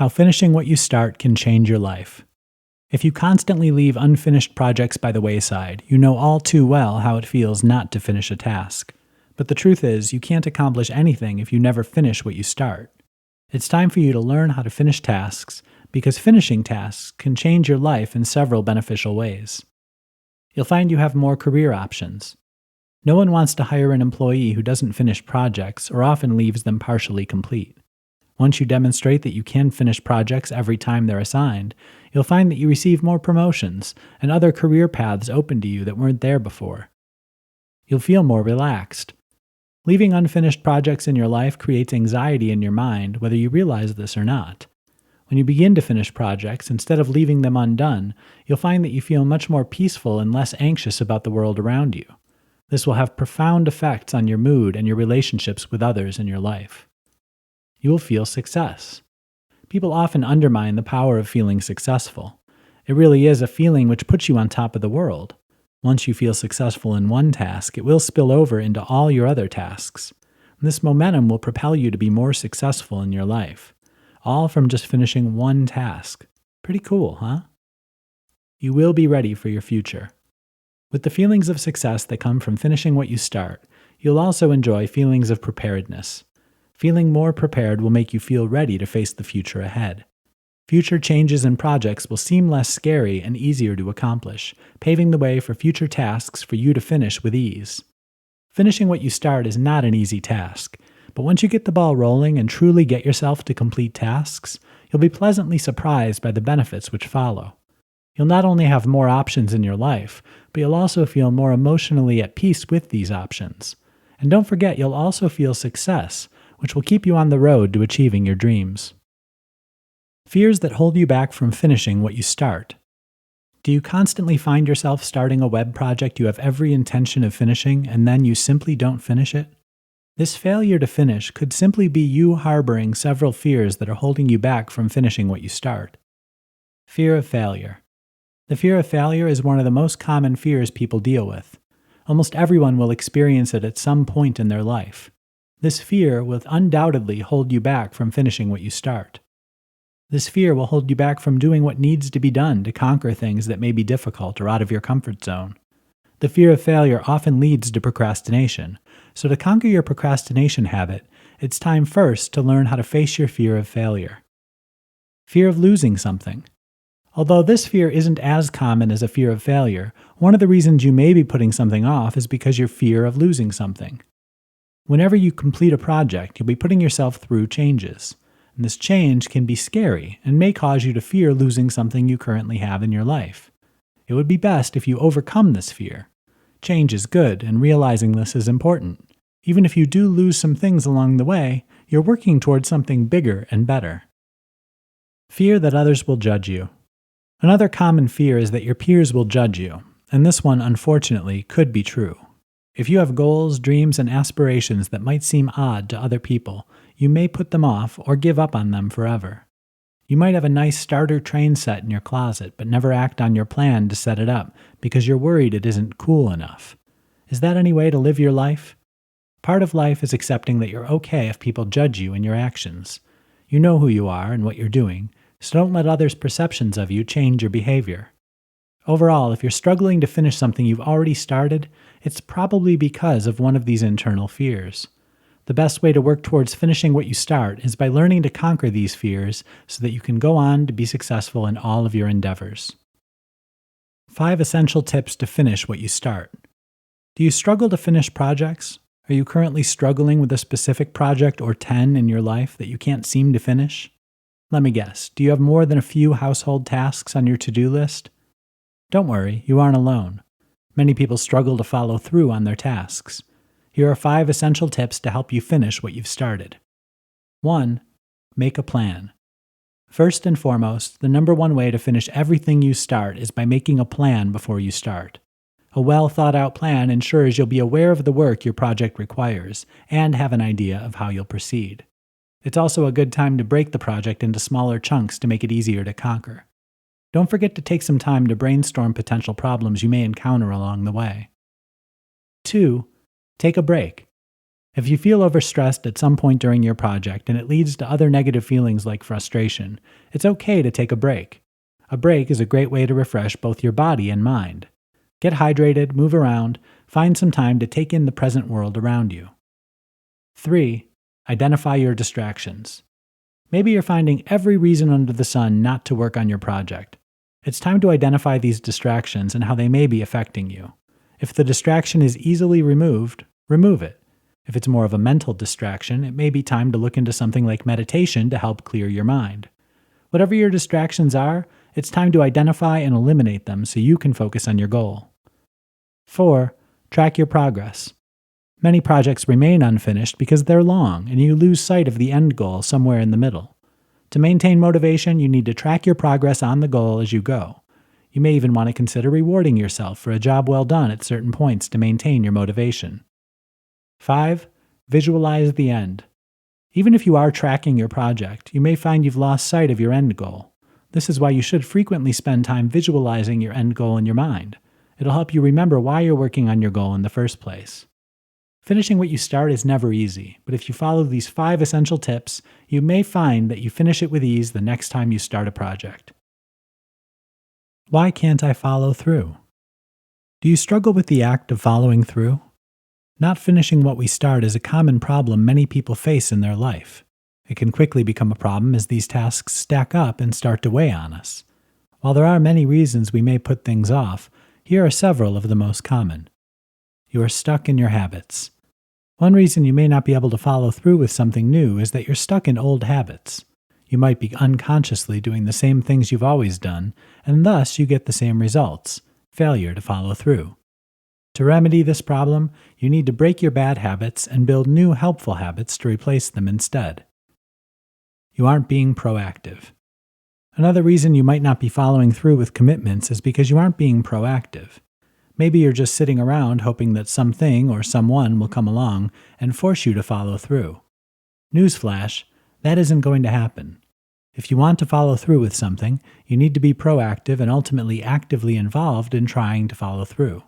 How finishing what you start can change your life. If you constantly leave unfinished projects by the wayside, you know all too well how it feels not to finish a task. But the truth is, you can't accomplish anything if you never finish what you start. It's time for you to learn how to finish tasks, because finishing tasks can change your life in several beneficial ways. You'll find you have more career options. No one wants to hire an employee who doesn't finish projects or often leaves them partially complete. Once you demonstrate that you can finish projects every time they're assigned, you'll find that you receive more promotions and other career paths open to you that weren't there before. You'll feel more relaxed. Leaving unfinished projects in your life creates anxiety in your mind, whether you realize this or not. When you begin to finish projects, instead of leaving them undone, you'll find that you feel much more peaceful and less anxious about the world around you. This will have profound effects on your mood and your relationships with others in your life. You will feel success. People often undermine the power of feeling successful. It really is a feeling which puts you on top of the world. Once you feel successful in one task, it will spill over into all your other tasks. This momentum will propel you to be more successful in your life, all from just finishing one task. Pretty cool, huh? You will be ready for your future. With the feelings of success that come from finishing what you start, you'll also enjoy feelings of preparedness. Feeling more prepared will make you feel ready to face the future ahead. Future changes and projects will seem less scary and easier to accomplish, paving the way for future tasks for you to finish with ease. Finishing what you start is not an easy task, but once you get the ball rolling and truly get yourself to complete tasks, you'll be pleasantly surprised by the benefits which follow. You'll not only have more options in your life, but you'll also feel more emotionally at peace with these options. And don't forget, you'll also feel success, which will keep you on the road to achieving your dreams. Fears that hold you back from finishing what you start. Do you constantly find yourself starting a web project you have every intention of finishing and then you simply don't finish it? This failure to finish could simply be you harboring several fears that are holding you back from finishing what you start. Fear of failure. The fear of failure is one of the most common fears people deal with. Almost everyone will experience it at some point in their life. This fear will undoubtedly hold you back from finishing what you start. This fear will hold you back from doing what needs to be done to conquer things that may be difficult or out of your comfort zone. The fear of failure often leads to procrastination, so to conquer your procrastination habit, it's time first to learn how to face your fear of failure. Fear of losing something. Although this fear isn't as common as a fear of failure, one of the reasons you may be putting something off is because your fear of losing something. Whenever you complete a project, you'll be putting yourself through changes. And this change can be scary and may cause you to fear losing something you currently have in your life. It would be best if you overcome this fear. Change is good, and realizing this is important. Even if you do lose some things along the way, you're working towards something bigger and better. Fear that others will judge you. Another common fear is that your peers will judge you, and this one, unfortunately, could be true. If you have goals, dreams, and aspirations that might seem odd to other people, you may put them off or give up on them forever. You might have a nice starter train set in your closet, but never act on your plan to set it up because you're worried it isn't cool enough. Is that any way to live your life? Part of life is accepting that you're okay if people judge you and your actions. You know who you are and what you're doing, so don't let others' perceptions of you change your behavior. Overall, if you're struggling to finish something you've already started, it's probably because of one of these internal fears. The best way to work towards finishing what you start is by learning to conquer these fears so that you can go on to be successful in all of your endeavors. 5 essential tips to finish what you start. Do you struggle to finish projects? Are you currently struggling with a specific project or 10 in your life that you can't seem to finish? Let me guess, do you have more than a few household tasks on your to-do list? Don't worry, you aren't alone. Many people struggle to follow through on their tasks. Here are 5 essential tips to help you finish what you've started. 1. Make a plan. First and foremost, the number one way to finish everything you start is by making a plan before you start. A well-thought-out plan ensures you'll be aware of the work your project requires and have an idea of how you'll proceed. It's also a good time to break the project into smaller chunks to make it easier to conquer. Don't forget to take some time to brainstorm potential problems you may encounter along the way. 2. Take a break. If you feel overstressed at some point during your project and it leads to other negative feelings like frustration, it's okay to take a break. A break is a great way to refresh both your body and mind. Get hydrated, move around, find some time to take in the present world around you. 3. Identify your distractions. Maybe you're finding every reason under the sun not to work on your project. It's time to identify these distractions and how they may be affecting you. If the distraction is easily removed, remove it. If it's more of a mental distraction, it may be time to look into something like meditation to help clear your mind. Whatever your distractions are, it's time to identify and eliminate them so you can focus on your goal. 4. Track your progress. Many projects remain unfinished because they're long and you lose sight of the end goal somewhere in the middle. To maintain motivation, you need to track your progress on the goal as you go. You may even want to consider rewarding yourself for a job well done at certain points to maintain your motivation. 5. Visualize the end. Even if you are tracking your project, you may find you've lost sight of your end goal. This is why you should frequently spend time visualizing your end goal in your mind. It'll help you remember why you're working on your goal in the first place. Finishing what you start is never easy, but if you follow these 5 essential tips, you may find that you finish it with ease the next time you start a project. Why can't I follow through? Do you struggle with the act of following through? Not finishing what we start is a common problem many people face in their life. It can quickly become a problem as these tasks stack up and start to weigh on us. While there are many reasons we may put things off, here are several of the most common. You are stuck in your habits. One reason you may not be able to follow through with something new is that you're stuck in old habits. You might be unconsciously doing the same things you've always done, and thus you get the same results: failure to follow through. To remedy this problem, you need to break your bad habits and build new helpful habits to replace them instead. You aren't being proactive. Another reason you might not be following through with commitments is because you aren't being proactive. Maybe you're just sitting around hoping that something or someone will come along and force you to follow through. Newsflash, that isn't going to happen. If you want to follow through with something, you need to be proactive and ultimately actively involved in trying to follow through.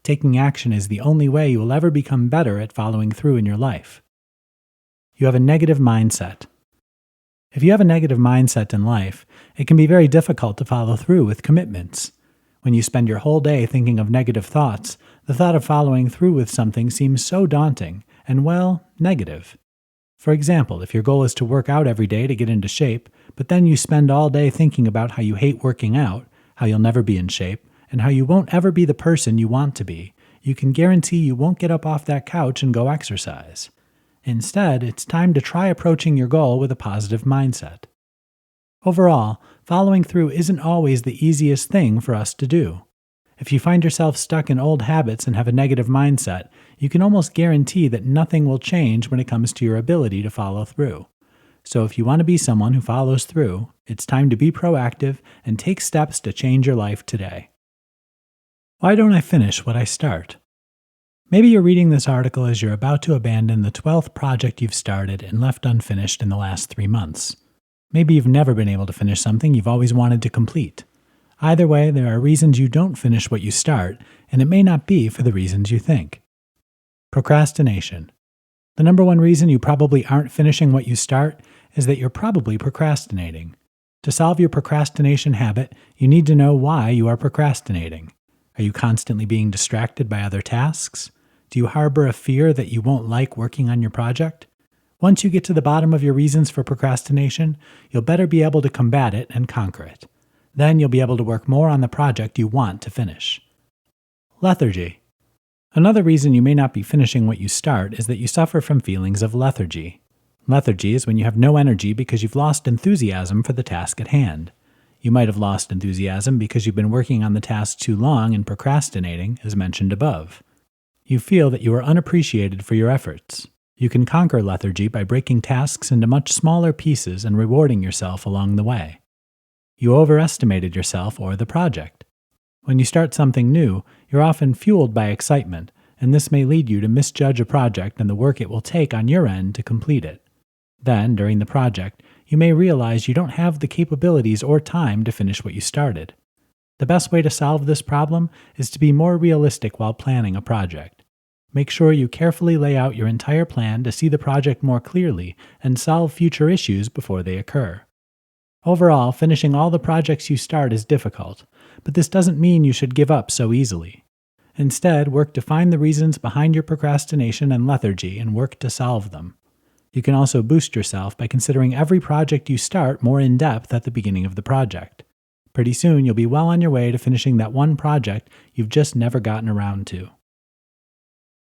Taking action is the only way you will ever become better at following through in your life. You have a negative mindset. If you have a negative mindset in life, it can be very difficult to follow through with commitments. When you spend your whole day thinking of negative thoughts, the thought of following through with something seems so daunting and, well, negative. For example, if your goal is to work out every day to get into shape, but then you spend all day thinking about how you hate working out, how you'll never be in shape, and how you won't ever be the person you want to be, you can guarantee you won't get up off that couch and go exercise. Instead, it's time to try approaching your goal with a positive mindset. Overall, following through isn't always the easiest thing for us to do. If you find yourself stuck in old habits and have a negative mindset, you can almost guarantee that nothing will change when it comes to your ability to follow through. So if you want to be someone who follows through, it's time to be proactive and take steps to change your life today. Why don't I finish what I start? Maybe you're reading this article as you're about to abandon the 12th project you've started and left unfinished in the last 3 months. Maybe you've never been able to finish something you've always wanted to complete. Either way, there are reasons you don't finish what you start, and it may not be for the reasons you think. Procrastination. The number one reason you probably aren't finishing what you start is that you're probably procrastinating. To solve your procrastination habit, you need to know why you are procrastinating. Are you constantly being distracted by other tasks? Do you harbor a fear that you won't like working on your project? Once you get to the bottom of your reasons for procrastination, you'll better be able to combat it and conquer it. Then you'll be able to work more on the project you want to finish. Lethargy. Another reason you may not be finishing what you start is that you suffer from feelings of lethargy. Lethargy is when you have no energy because you've lost enthusiasm for the task at hand. You might have lost enthusiasm because you've been working on the task too long and procrastinating, as mentioned above. You feel that you are unappreciated for your efforts. You can conquer lethargy by breaking tasks into much smaller pieces and rewarding yourself along the way. You overestimated yourself or the project. When you start something new, you're often fueled by excitement, and this may lead you to misjudge a project and the work it will take on your end to complete it. Then, during the project, you may realize you don't have the capabilities or time to finish what you started. The best way to solve this problem is to be more realistic while planning a project. Make sure you carefully lay out your entire plan to see the project more clearly and solve future issues before they occur. Overall, finishing all the projects you start is difficult, but this doesn't mean you should give up so easily. Instead, work to find the reasons behind your procrastination and lethargy and work to solve them. You can also boost yourself by considering every project you start more in depth at the beginning of the project. Pretty soon, you'll be well on your way to finishing that one project you've just never gotten around to.